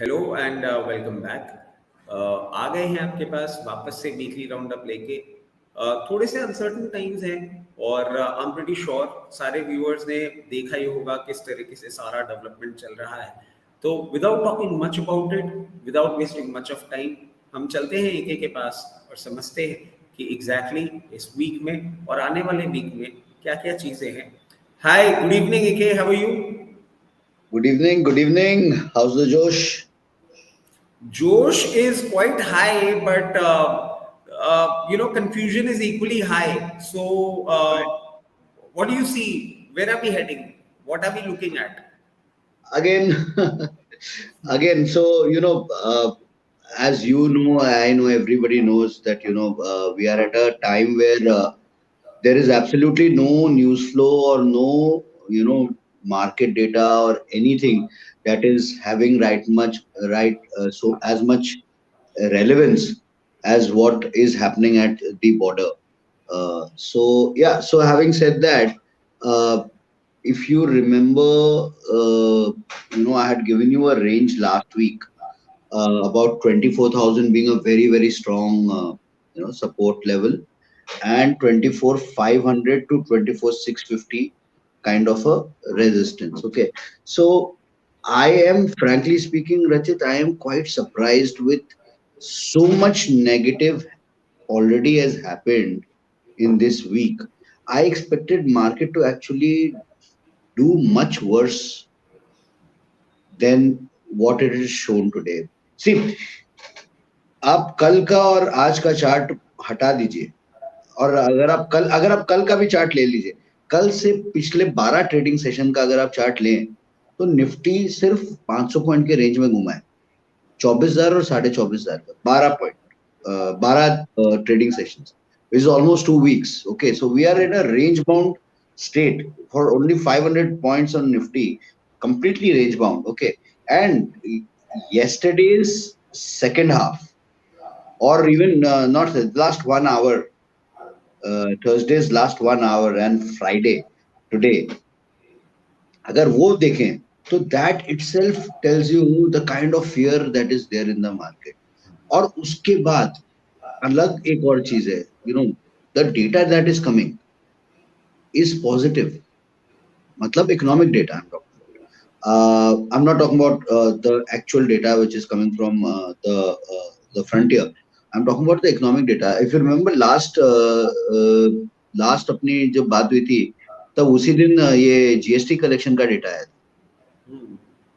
Hello and welcome back. आ गए हैं आपके पास वापस से वीकली राउंड अप लेके। थोड़े से अनसर्टन टाइम्स हैं और आई एम प्रीटी श्योर सारे व्यूअर्स ने देखा ही होगा किस तरीके से सारा डेवलपमेंट चल रहा है। तो without talking much about it, without wasting much of time, हम चलते हैं एके के पास और समझते हैं कि एग्जैक्टली इस वीक में और आने वाले वीक में क्या क्या चीज़ें हैं। Hi, good evening AK, how are you? Good evening. Good evening. How's the Josh? Josh is quite high, but confusion is equally high. So, Right. what do you see? Where are we heading? What are we looking at? Again, again. So as you know, I know everybody knows that we are at a time where there is absolutely no news flow or no market data or anything that is having so as much relevance as what is happening at the border. So yeah. So having said that. If you remember, I had given you a range last week about 24,000 being a very, very strong, support level, and 24,500 to 24,650 kind of a resistance. Okay. So I am, frankly speaking, Rachit, I am quite surprised with so much negative already has happened in this week. I expected market to actually do much worse than what it is shown today. See, आप कल का और आज का chart हटा दीजिए और अगर आप कल का भी चार्ट ले लीजिए, कल से पिछले 12 ट्रेडिंग सेशन का अगर आप चार्ट लें तो निफ्टी सिर्फ 500 पॉइंट के रेंज में घुमा है, 24,000 और 24,500 पर 12 trading sessions, which is almost 2 weeks. Okay, so we are in a range bound state for only 500 points on Nifty, completely range bound. Okay, and yesterday's second half, or even not the last 1 hour, Thursday's last 1 hour and Friday today, अगर वो देखें तो that itself tells you the kind of fear that is there in the market. और उसके बाद अलग एक और चीज है, the data that is coming is positive, मतलब economic data I'm not talking about the actual data which is coming from the frontier. I'm talking about the economic data. If you remember last अपनी जब बात हुई थी तब उसी दिन ये जीएसटी कलेक्शन का डेटा आया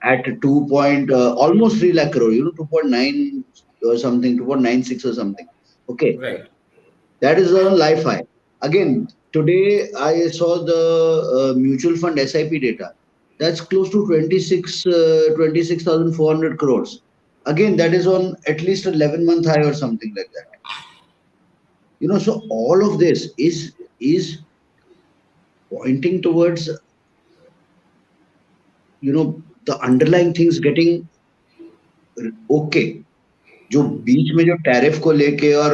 at 2 point almost 3 lakh crore, 2.9 or something, 2.96 or something. Okay, Right. that is on life high. Again, today I saw the mutual fund SIP data. That's close to 26,400 crores. Again, that is on at least 11-month high or something like that. So all of this is pointing towards the underlying things getting okay. जो बीच में जो tariff को लेके और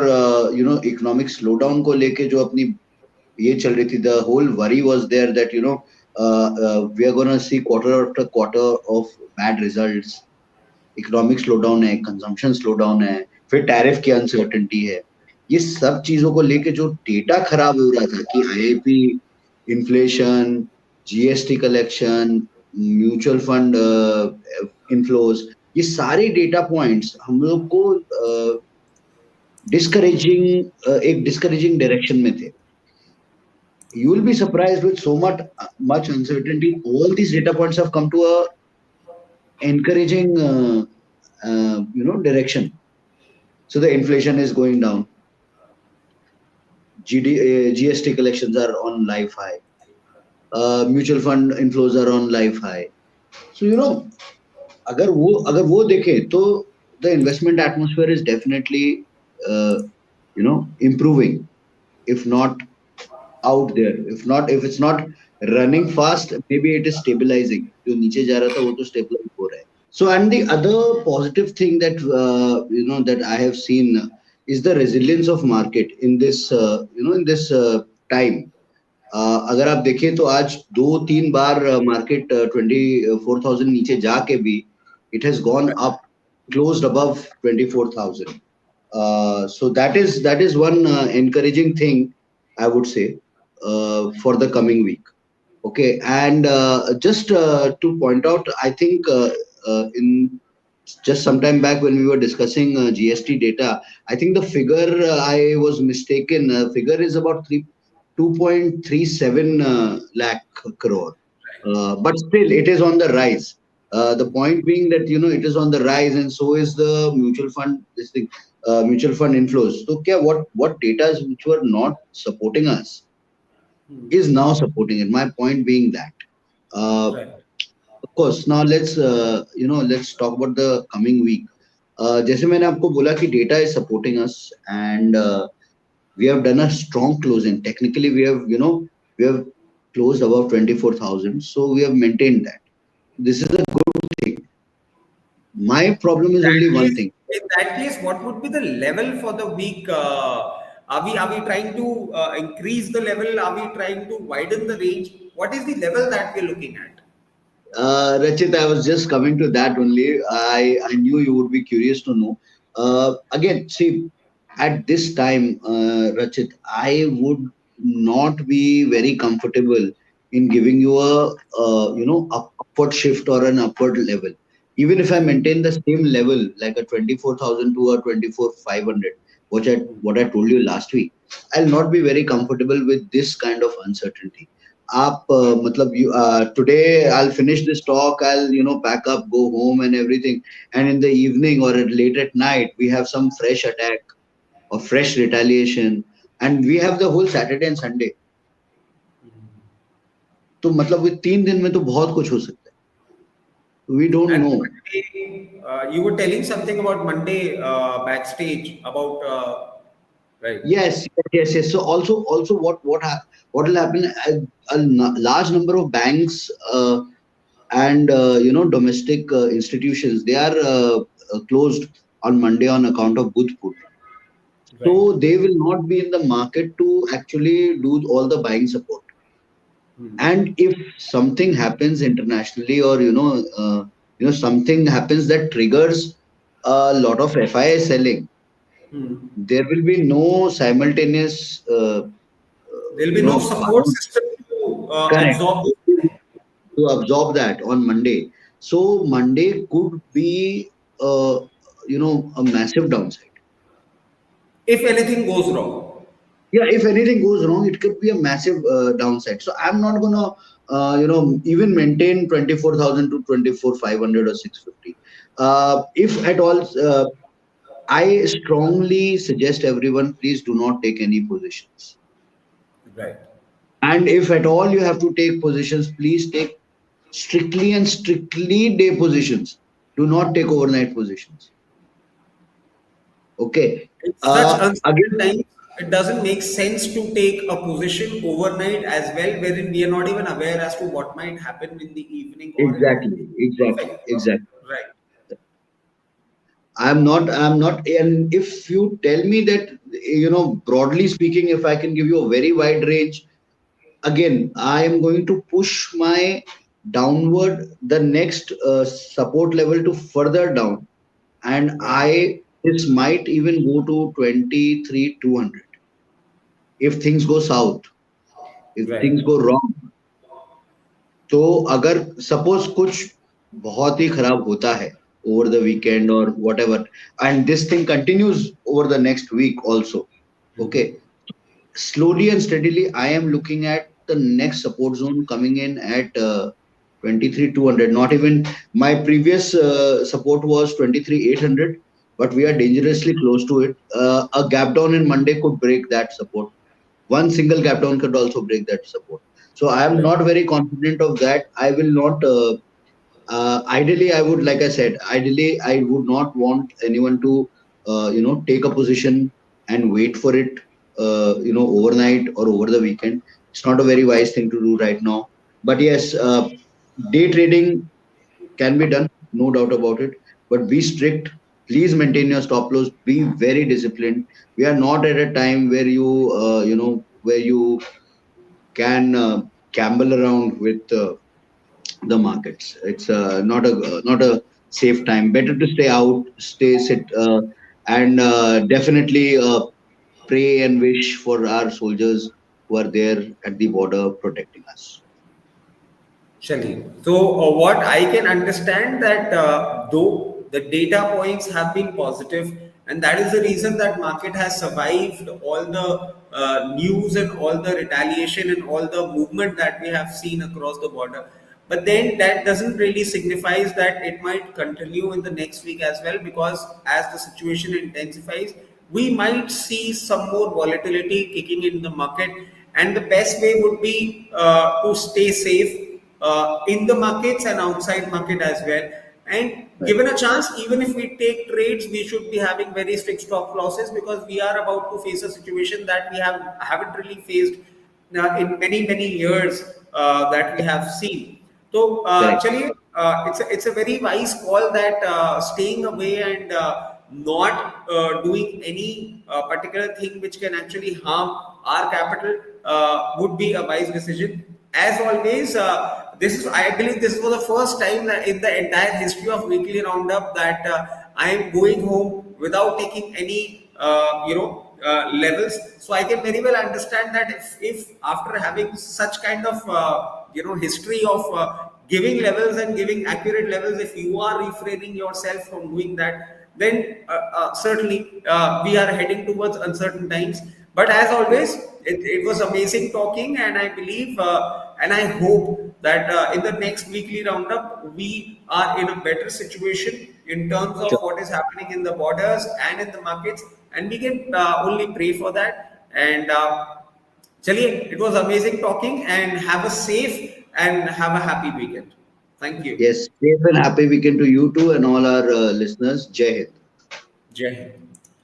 economic slowdown को लेके जो अपनी ये चल रही थी, the whole worry was there that we are gonna see quarter after quarter of bad results, economic slowdown है, कंजम्पशन स्लोडाउन है, फिर टैरिफ की अनसर्टेनिटी है। ये सब चीजों को लेके जो डेटा खराब हो रहा था कि IIP, inflation, GST collection, mutual fund inflows, ये सारे डेटा पॉइंट्स हम लोग को एक डिस्करेजिंग डायरेक्शन में थे. You will be surprised with so much uncertainty. All these data points have come to a encouraging direction. So the inflation is going down. GST collections are on life high. Mutual fund inflows are on life high. So अगर वो देखें तो the investment atmosphere is definitely improving, if not out there, if it's not running fast, maybe it is stabilizing. जो नीचे जा रहा था वो तो stabilize हो रहा है. So, and the other positive thing that that I have seen is the resilience of market in this time. अगर आप देखें तो आज 2-3 बार मार्केट 24,000 नीचे जाके भी it has gone up closed above 24,000. So that is one encouraging thing, I would say, for the coming week. Okay, and just to point out, I think in just some time back when we were discussing GST data, I think the figure I was mistaken. Figure is about 2.37 lakh crore, but still it is on the rise. The point being that it is on the rise, and so is the mutual fund. This thing, mutual fund inflows. So, yeah, what data which were not supporting us is now supporting it. My point being that. Uh, Right. of course, now let's talk about the coming week. जैसे मैंने आपको बोला कि data is supporting us, and we have done a strong closing. Technically, we have closed above 24,000, so we have maintained that. This is a good thing. My problem is That only one case, thing. in that case, what would be the level for the week? Are we trying to increase the level? Are we trying to widen the range? What is the level that we're looking at? Rachit, I was just coming to that only. I knew you would be curious to know. Again, see, at this time, Rachit, I would not be very comfortable in giving you a upward shift or an upward level. Even if I maintain the same level, like a 24,000 to a 24,500, what I told you last week, I'll not be very comfortable with this kind of uncertainty. आप मतलब you today I'll finish this talk, I'll pack up, go home and everything, and in the evening or late at night we have some fresh attack or fresh retaliation, and we have the whole Saturday and Sunday. तो मतलब वो 3 दिन में तो बहुत कुछ हो सकता है. We don't And know. Monday, you were telling something about Monday backstage about right, Yes, yes, yes. So also what will happen? Large number of banks and domestic institutions, they are closed on Monday on account of Budh Pur. right. So they will not be in the market to actually do all the buying support. Hmm. And if something happens internationally, or something happens that triggers a lot of FII selling, Hmm. there will be no simultaneous There will be no support buying. system to Correct. absorb. To absorb that on Monday. So Monday could be a massive downside. If anything goes wrong. Yeah, if anything goes wrong, it could be a massive downside. So I'm not gonna even maintain 24,000 to 24,500 or 650. If at all, I strongly suggest everyone, please do not take any positions. Right. And if at all you have to take positions, please take strictly and strictly day positions. Do not take overnight positions. Okay. In such uncertain Again, times, it doesn't make sense to take a position overnight as well, wherein we are not even aware as to what might happen in the evening or in the morning. exactly, exactly, Perfect. Perfect. exactly. Right. I'm not, and if you tell me that, broadly speaking, if I can give you a very wide range, again, I am going to push my downward the next support level to further down, and Right. I this might even go to 23,200 if things go south, if things Right. go wrong. तो अगर suppose कुछ बहुत ही खराब होता है over the weekend or whatever, and this thing continues over the next week also, okay, slowly and steadily I am looking at the next support zone coming in at 23,200. Not even my previous support was 23,800, but we are dangerously close to it. A gap down in Monday could break that support. One single gap down could also break that support. So I am Right. not very confident of that. I will not. Ideally, I would, like I said, ideally I would not want anyone to, take a position and wait for it, overnight or over the weekend. It's not a very wise thing to do right now. But yes, day trading can be done, no doubt about it. But be strict. Please maintain your stop loss. Be very disciplined. We are not at a time where where you can gamble around with the markets. It's not a safe time. Better to stay out, stay sit, and definitely pray and wish for our soldiers who are there at the border protecting us. Shani. So, what I can understand that though the data points have been positive, and that is the reason that market has survived all the news and all the retaliation and all the movement that we have seen across the border. But then that doesn't really signifies that it might continue in the next week as well, because as the situation intensifies, we might see some more volatility kicking in the market, and the best way would be to stay safe in the markets and outside market as well. And Right. given a chance, even if we take trades, we should be having very strict stop losses, because we are about to face a situation that we haven't really faced in many years that we have seen. So, Correct. chaliye, it's a very wise call that staying away and not doing any particular thing which can actually harm our capital would be a wise decision. As always, this is, I believe this was the first time that in the entire history of weekly roundup that I am going home without taking any levels. So I can very well understand that if after having such kind of history of giving levels and giving accurate levels, if you are refraining yourself from doing that, then certainly we are heading towards uncertain times. But as always, it was amazing talking, and I believe and I hope that in the next weekly roundup, we are in a better situation in terms of Sure. what is happening in the borders and in the markets, and we can only pray for that. And chaliye, it was amazing talking, and have a safe and have a happy weekend. Thank you. Yes. Safe and happy weekend to you too and all our listeners. Jai Hind. Jai Hind.